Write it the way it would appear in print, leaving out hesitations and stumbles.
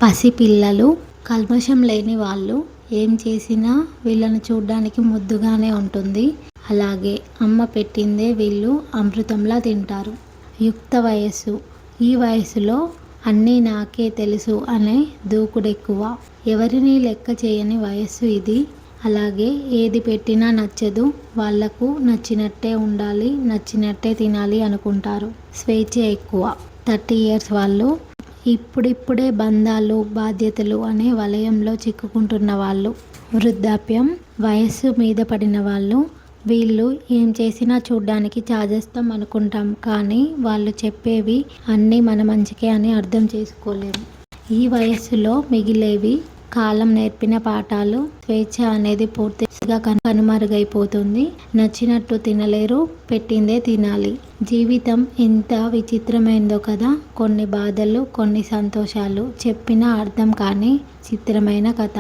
పసిపిల్లలు, కల్మషం లేని వాళ్ళు ఏం చేసినా వీళ్ళని చూడ్డానికి ముద్దుగానే ఉంటుంది. అలాగే అమ్మ పెట్టిందే వీళ్ళు అమృతంలా తింటారు. యుక్త వయస్సు. ఈ వయసులో అన్నీ నాకే తెలుసు అనే దూకుడెక్కువ. ఎవరినీ లెక్క చేయని వయస్సు ఇది. అలాగే ఏది పెట్టినా నచ్చదు. వాళ్లకు నచ్చినట్టే ఉండాలి, నచ్చినట్టే తినాలి అనుకుంటారు. స్వేచ్ఛ ఎక్కువ. 30 years వాళ్ళు ఇప్పుడిప్పుడే బంధాలు, బాధ్యతలు అనే వలయంలో చిక్కుకుంటున్న వాళ్ళు. వృద్ధాప్యం. వయస్సు మీద పడిన వాళ్ళు. వీళ్ళు ఏం చేసినా చూడ్డానికి చాదస్తం అనుకుంటాం, కానీ వాళ్ళు చెప్పేవి అన్నీ మన మంచికే అని అర్థం చేసుకోలేము. ఈ వయస్సులో మిగిలేవి కాలం నేర్పిన పాఠాలు. స్వేచ్ఛ అనేది పూర్తిగా కనుమరుగైపోతుంది. నచ్చినట్టు తినలేరు, పెట్టిందే తినాలి. జీవితం ఎంత విచిత్రమైందో కదా. కొన్ని బాధలు, కొన్ని సంతోషాలు, చెప్పినా అర్థం కాని చిత్రమైన కథ.